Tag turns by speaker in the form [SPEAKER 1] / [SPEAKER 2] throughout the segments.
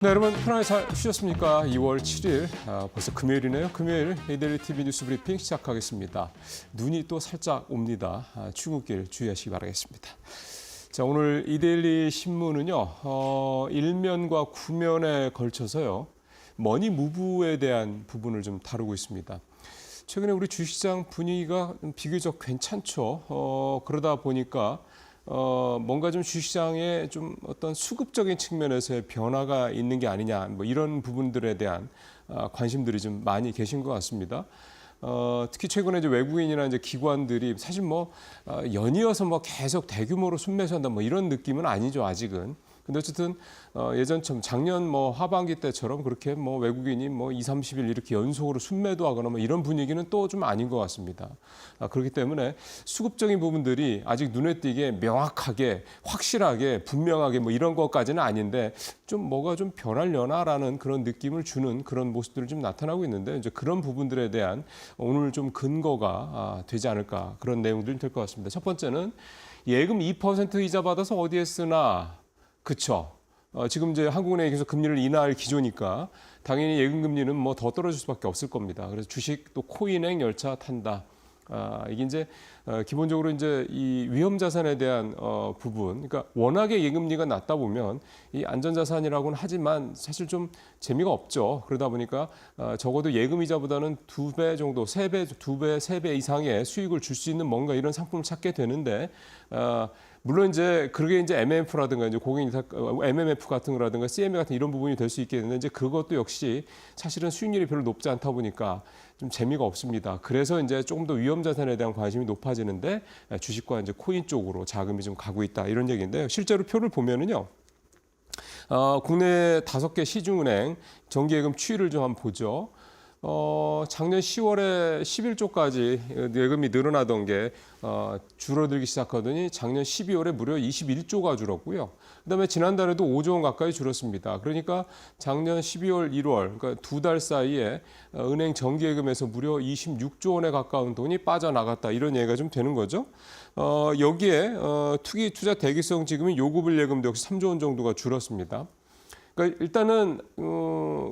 [SPEAKER 1] 네, 여러분 편하게 잘 쉬셨습니까? 2월 7일, 벌써 금요일이네요. 금요일 데일리 TV 뉴스 브리핑 시작하겠습니다. 눈이 또 살짝 옵니다. 출근길 주의하시기 바라겠습니다. 자, 오늘 이데일리 신문은요, 일면과 구면에 걸쳐서요, 머니 무브에 대한 부분을 좀 다루고 있습니다. 최근에 우리 주식시장 분위기가 비교적 괜찮죠. 그러다 보니까 뭔가 좀 주식시장에 좀 어떤 수급적인 측면에서의 변화가 있는 게 아니냐, 뭐 이런 부분들에 대한 관심들이 좀 많이 계신 것 같습니다. 특히 최근에 이제 외국인이나 이제 기관들이 사실 뭐 연이어서 뭐 계속 대규모로 순매수한다 뭐 이런 느낌은 아니죠, 아직은. 근데 어쨌든 예전처럼 작년 뭐 하반기 때처럼 그렇게 뭐 외국인이 뭐 2, 30일 이렇게 연속으로 순매도 하거나 뭐 이런 분위기는 또 좀 아닌 것 같습니다. 그렇기 때문에 수급적인 부분들이 아직 눈에 띄게 명확하게 확실하게 분명하게 뭐 이런 것까지는 아닌데 좀 뭐가 좀 변하려나라는 그런 느낌을 주는 그런 모습들이 좀 나타나고 있는데 이제 그런 부분들에 대한 오늘 좀 근거가 되지 않을까 그런 내용들이 될 것 같습니다. 첫 번째는 예금 2% 이자 받아서 어디에 쓰나? 그쵸. 지금 이제 한국은행이 계속 금리를 인하할 기조니까 당연히 예금 금리는 뭐 더 떨어질 수밖에 없을 겁니다. 그래서 주식 또 코인행 열차 탄다. 이게 이제 기본적으로 이제 이 위험 자산에 대한 부분, 그러니까 워낙에 예금리가 낮다 보면 이 안전 자산이라고는 하지만 사실 좀 재미가 없죠. 그러다 보니까 적어도 예금 이자보다는 2배 정도, 3배, 2배, 3배 이상의 수익을 줄 수 있는 뭔가 이런 상품을 찾게 되는데. 물론 이제 그게 이제 MMF라든가 이제 고객 MMF 같은 거라든가 CMA 같은 이런 부분이 될 수 있겠는데 이제 그것도 역시 사실은 수익률이 별로 높지 않다 보니까 좀 재미가 없습니다. 그래서 이제 조금 더 위험 자산에 대한 관심이 높아지는데 주식과 이제 코인 쪽으로 자금이 좀 가고 있다 이런 얘기인데요. 실제로 표를 보면은요. 국내 5개 시중은행 정기예금 추이를 좀 한번 보죠. 작년 10월에 11조까지 예금이 늘어나던 게 줄어들기 시작하더니 작년 12월에 무려 21조가 줄었고요. 그다음에 지난달에도 5조 원 가까이 줄었습니다. 그러니까 작년 12월, 1월 그러니까 2달 사이에 은행 정기예금에서 무려 26조 원에 가까운 돈이 빠져나갔다 이런 얘기가 좀 되는 거죠. 여기에 투기 투자 대기성 지금이 요구불 예금도 역시 3조 원 정도가 줄었습니다. 그러니까 일단은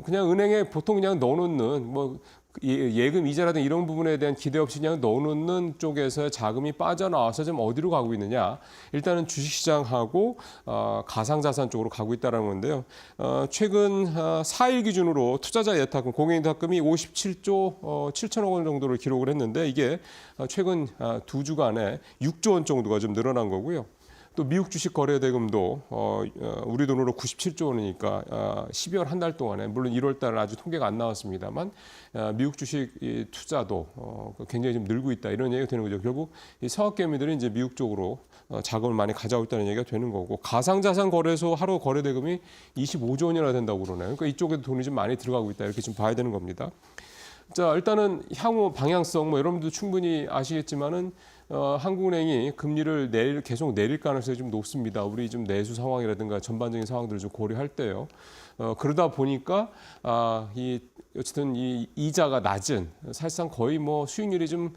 [SPEAKER 1] 그냥 은행에 보통 그냥 넣어놓는 뭐 예금 이자라든 이런 부분에 대한 기대 없이 그냥 넣어놓는 쪽에서의 자금이 빠져나와서 지금 어디로 가고 있느냐? 일단은 주식시장하고 가상자산 쪽으로 가고 있다는 건데요. 최근 4일 기준으로 투자자 예탁금, 공인예탁금이 57조 7천억 원 정도를 기록을 했는데 이게 최근 2주간에 6조 원 정도가 좀 늘어난 거고요. 또 미국 주식 거래 대금도 우리 돈으로 97조 원이니까 12월 한 달 동안에 물론 1월 달은 아직 통계가 안 나왔습니다만 미국 주식 투자도 굉장히 좀 늘고 있다 이런 얘기가 되는 거죠. 결국 이 서학개미들이 이제 미국 쪽으로 자금을 많이 가져오고 있다는 얘기가 되는 거고 가상자산 거래소 하루 거래 대금이 25조 원이나 된다고 그러네요. 그러니까 이쪽에도 돈이 좀 많이 들어가고 있다 이렇게 좀 봐야 되는 겁니다. 자, 일단은 향후 방향성 뭐 여러분도 충분히 아시겠지만은 한국은행이 금리를 계속 내릴 가능성이 좀 높습니다. 우리 좀 내수 상황이라든가 전반적인 상황들을 좀 고려할 때요. 그러다 보니까 어쨌든 이 이자가 낮은 사실상 거의 뭐 수익률이 좀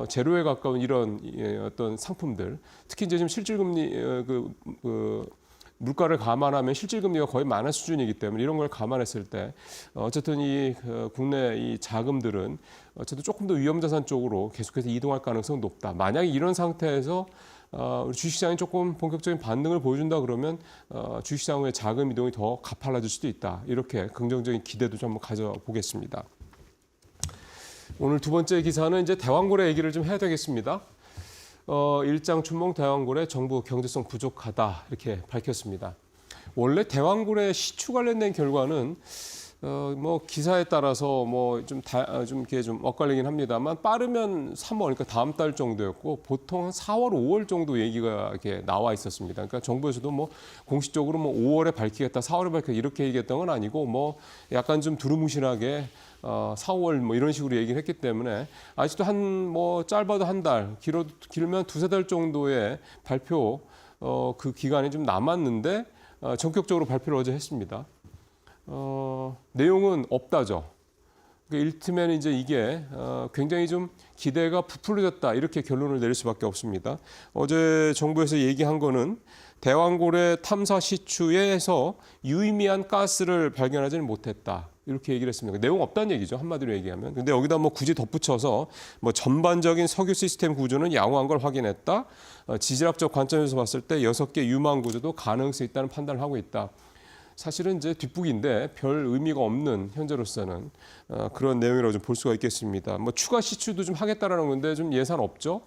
[SPEAKER 1] 제로에 가까운 이런 어떤 상품들, 특히 이제 지금 실질금리 물가를 감안하면 실질금리가 거의 만원 수준이기 때문에 이런 걸 감안했을 때 어쨌든 이 국내 이 자금들은 어쨌든 조금 더 위험자산 쪽으로 계속해서 이동할 가능성이 높다. 만약에 이런 상태에서 우리 주식시장이 조금 본격적인 반등을 보여준다 그러면 주식시장의 자금 이동이 더 가팔라질 수도 있다. 이렇게 긍정적인 기대도 좀 한번 가져보겠습니다. 오늘 두 번째 기사는 이제 대왕고래 얘기를 좀 해야 되겠습니다. 일장 춘몽 대왕고래 정부 경제성 부족하다 이렇게 밝혔습니다. 원래 대왕고래 시추 관련된 결과는 뭐 기사에 따라서 뭐 좀 이렇게 좀 엇갈리긴 합니다만 빠르면 3월 그러니까 다음 달 정도였고 보통 한 4월, 5월 정도 얘기가 이렇게 나와 있었습니다. 그러니까 정부에서도 뭐 공식적으로 뭐 5월에 밝히겠다, 4월에 밝히겠다 이렇게 얘기했던 건 아니고 뭐 약간 좀 두루뭉실하게 4월 뭐 이런 식으로 얘기를 했기 때문에 아직도 뭐 짧아도 한 달, 길면 두세 달 정도의 발표 그 기간이 좀 남았는데 전격적으로 발표를 어제 했습니다. 내용은 없다죠. 일트면 이제 이게 굉장히 좀 기대가 부풀려졌다 이렇게 결론을 내릴 수밖에 없습니다. 어제 정부에서 얘기한 거는 대왕고래 탐사 시추에서 유의미한 가스를 발견하지는 못했다. 이렇게 얘기를 했습니다. 내용 없다는 얘기죠. 한마디로 얘기하면. 근데 여기다 뭐 굳이 덧붙여서 뭐 전반적인 석유 시스템 구조는 양호한 걸 확인했다. 지질학적 관점에서 봤을 때 6개 유망 구조도 가능성이 있다는 판단을 하고 있다. 사실은 이제 뒷북인데 별 의미가 없는 현재로서는 그런 내용이라고 좀 볼 수가 있겠습니다. 뭐 추가 시추도 좀 하겠다라는 건데 좀 예산 없죠.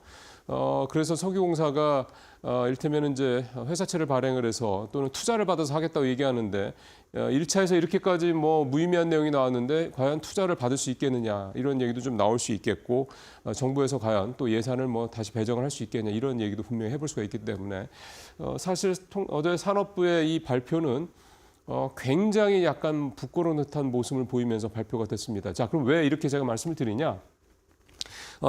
[SPEAKER 1] 그래서 석유공사가 이를테면 이제 회사채를 발행을 해서 또는 투자를 받아서 하겠다고 얘기하는데 1차에서 이렇게까지 뭐 무의미한 내용이 나왔는데 과연 투자를 받을 수 있겠느냐 이런 얘기도 좀 나올 수 있겠고 정부에서 과연 또 예산을 뭐 다시 배정을 할 수 있겠냐 이런 얘기도 분명히 해볼 수가 있기 때문에 사실 어제 산업부의 이 발표는 굉장히 약간 부끄러운 듯한 모습을 보이면서 발표가 됐습니다. 자, 그럼 왜 이렇게 제가 말씀을 드리냐?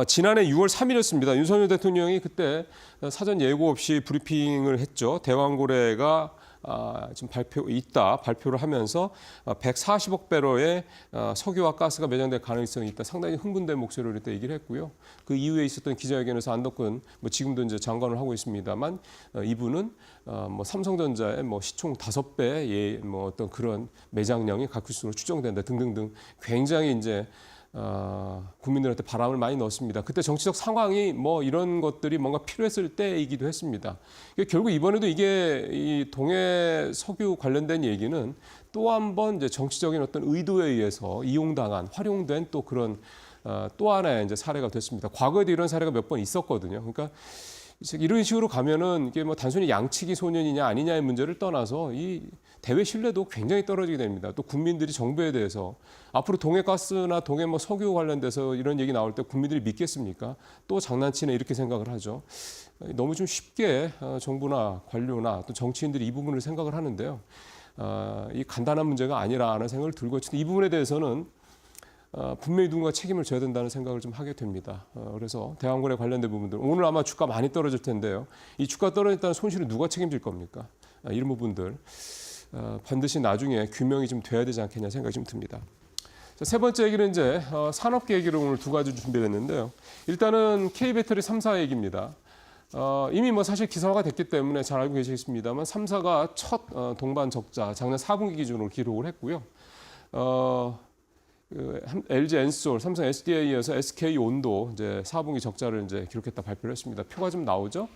[SPEAKER 1] 지난해 6월 3일이었습니다. 윤석열 대통령이 그때 사전 예고 없이 브리핑을 했죠. 대왕고래가 지금 발표를 하면서 140억 배럴의 석유와 가스가 매장될 가능성이 있다. 상당히 흥분된 목소리로 그때 얘기를 했고요. 그 이후에 있었던 기자회견에서 안덕근 지금도 이제 장관을 하고 있습니다만 이분은 삼성전자의 시총 5배의 어떤 그런 매장량이 갖고 있을 것으로 추정된다 등등등 굉장히 이제 국민들한테 바람을 많이 넣었습니다. 그때 정치적 상황이 이런 것들이 뭔가 필요했을 때이기도 했습니다. 결국 이번에도 이게 이 동해 석유 관련된 얘기는 또 한 번 이제 정치적인 어떤 의도에 의해서 이용당한, 활용된 또 그런 또 하나의 이제 사례가 됐습니다. 과거에도 이런 사례가 몇 번 있었거든요. 그러니까 이런 식으로 가면은 이게 단순히 양치기 소년이냐 아니냐의 문제를 떠나서 이 대외 신뢰도 굉장히 떨어지게 됩니다. 또 국민들이 정부에 대해서 앞으로 동해가스나 동해 석유 관련돼서 이런 얘기 나올 때 국민들이 믿겠습니까? 또 장난치네 이렇게 생각을 하죠. 너무 좀 쉽게 정부나 관료나 또 정치인들이 이 부분을 생각을 하는데요. 이 간단한 문제가 아니라는 생각을 들고 있는데 이 부분에 대해서는 분명히 누군가 책임을 져야 된다는 생각을 좀 하게 됩니다. 그래서 대왕고래 관련된 부분들 오늘 아마 주가 많이 떨어질 텐데요. 이 주가 떨어졌다는 손실을 누가 책임질 겁니까? 이런 부분들 반드시 나중에 규명이 좀 돼야 되지 않겠냐 생각이 좀 듭니다. 자, 세 번째 얘기는 이제 산업계 얘기를 오늘 두 가지 준비했는데요. 일단은 K배터리 3사 얘기입니다. 이미 사실 기사화가 됐기 때문에 잘 알고 계시겠습니다만 3사가 첫 동반 적자 작년 4분기 기준으로 기록을 했고요. LG 엔솔, 삼성 SDI에서 SK 온도 이제 4분기 적자를 이제 기록했다 발표를 했습니다. 표가 좀 나오죠.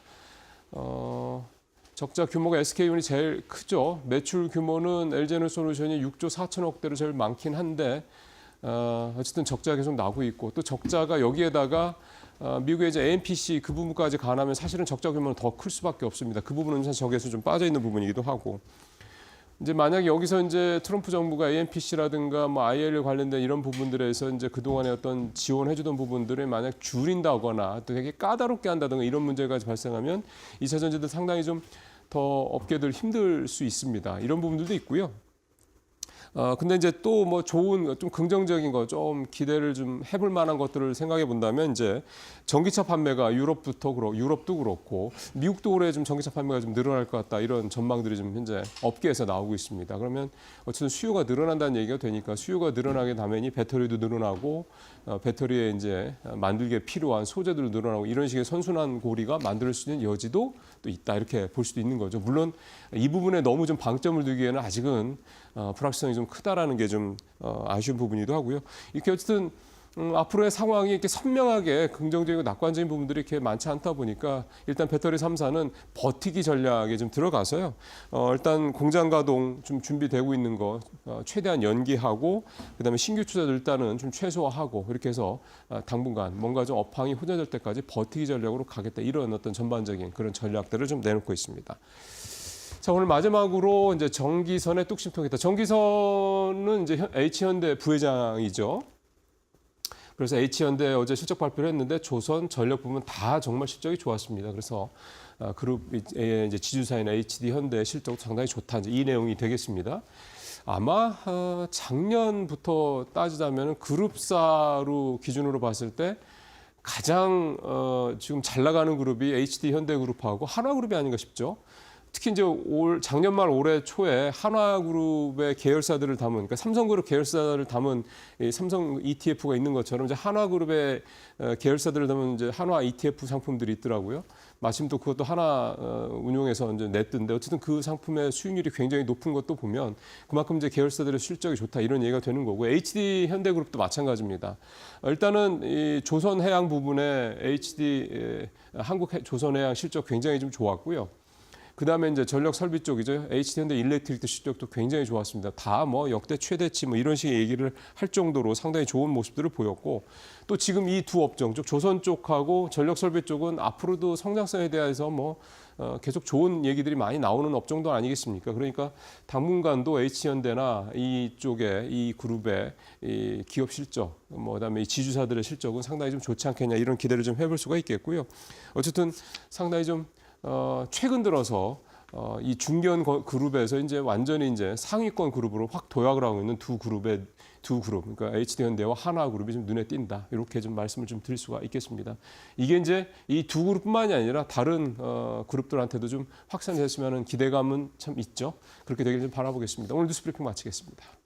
[SPEAKER 1] 적자 규모가 SK온이 제일 크죠. 매출 규모는 LG에너솔루션이 6조 4천억 대로 제일 많긴 한데 어쨌든 적자가 계속 나고 있고 또 적자가 여기에다가 미국의 이제 AMPC 그 부분까지 가하면 사실은 적자 규모는 더 클 수밖에 없습니다. 그 부분은 사실 저기에서 좀 빠져 있는 부분이기도 하고. 이제 만약에 여기서 이제 트럼프 정부가 AMPC라든가 IL 관련된 이런 부분들에서 이제 그동안에 어떤 지원해주던 부분들을 만약 줄인다거나 또 되게 까다롭게 한다든가 이런 문제가 발생하면 2차 전지들 상당히 좀 더 업계들 힘들 수 있습니다. 이런 부분들도 있고요. 근데 이제 또 좋은 좀 긍정적인 거 좀 기대를 좀 해볼 만한 것들을 생각해 본다면 이제 전기차 판매가 유럽도 그렇고 미국도 올해 좀 전기차 판매가 좀 늘어날 것 같다 이런 전망들이 좀 현재 업계에서 나오고 있습니다. 그러면 어쨌든 수요가 늘어난다는 얘기가 되니까 수요가 늘어나게 되면 배터리도 늘어나고 배터리에 이제 만들기에 필요한 소재들도 늘어나고 이런 식의 선순환 고리가 만들 수 있는 여지도 또 있다 이렇게 볼 수도 있는 거죠. 물론 이 부분에 너무 좀 방점을 두기에는 아직은 불확실성이 좀 크다라는 게 좀 아쉬운 부분이기도 하고요. 이렇게 어쨌든 앞으로의 상황이 이렇게 선명하게 긍정적이고 낙관적인 부분들이 이렇게 많지 않다 보니까 일단 배터리 3사는 버티기 전략에 좀 들어가서요. 일단 공장 가동 좀 준비되고 있는 거 최대한 연기하고 그다음에 신규 투자도 일단은 좀 최소화하고 이렇게 해서 당분간 뭔가 좀 업황이 호전될 때까지 버티기 전략으로 가겠다 이런 어떤 전반적인 그런 전략들을 좀 내놓고 있습니다. 자, 오늘 마지막으로 이제 정기선의 뚝심통이다. 정기선은 이제 H현대 부회장이죠. 그래서 H현대 어제 실적 발표를 했는데 조선, 전력 부분 다 정말 실적이 좋았습니다. 그래서 그룹의 이제 지주사인 HD현대 실적 상당히 좋다. 이제 이 내용이 되겠습니다. 아마 작년부터 따지자면 그룹사로 기준으로 봤을 때 가장 지금 잘 나가는 그룹이 HD현대그룹하고 한화그룹이 아닌가 싶죠. 특히 이제 작년 말 올해 초에 한화그룹의 계열사들을 담은, 그러니까 삼성그룹 계열사를 담은 이 삼성 ETF가 있는 것처럼 이제 한화그룹의 계열사들을 담은 이제 한화 ETF 상품들이 있더라고요. 마침 또 그것도 하나 운용해서 이제 냈던데 어쨌든 그 상품의 수익률이 굉장히 높은 것도 보면 그만큼 이제 계열사들의 실적이 좋다 이런 얘기가 되는 거고 HD 현대그룹도 마찬가지입니다. 일단은 이 조선해양 부분에 한국조선해양 실적 굉장히 좀 좋았고요. 그다음에 이제 전력 설비 쪽이죠. HD현대 일렉트릭도 실적도 굉장히 좋았습니다. 다 뭐 역대 최대치 뭐 이런 식의 얘기를 할 정도로 상당히 좋은 모습들을 보였고 또 지금 이 두 업종 쪽 조선 쪽하고 전력 설비 쪽은 앞으로도 성장성에 대해서 뭐 계속 좋은 얘기들이 많이 나오는 업종도 아니겠습니까? 그러니까 당분간도 H현대나 이쪽에 이 그룹의 이 기업 실적, 뭐 그다음에 이 지주사들의 실적은 상당히 좀 좋지 않겠냐 이런 기대를 좀 해볼 수가 있겠고요. 어쨌든 상당히 좀 최근 들어서 이 중견 그룹에서 이제 완전히 이제 상위권 그룹으로 확 도약을 하고 있는 두 그룹, 그러니까 HD현대와 한화그룹이 좀 눈에 띈다. 이렇게 좀 말씀을 좀 드릴 수가 있겠습니다. 이게 이제 이 두 그룹뿐만이 아니라 다른 그룹들한테도 좀 확산됐으면 하는 기대감은 참 있죠. 그렇게 되길 좀 바라보겠습니다. 오늘 뉴스 브리핑 마치겠습니다.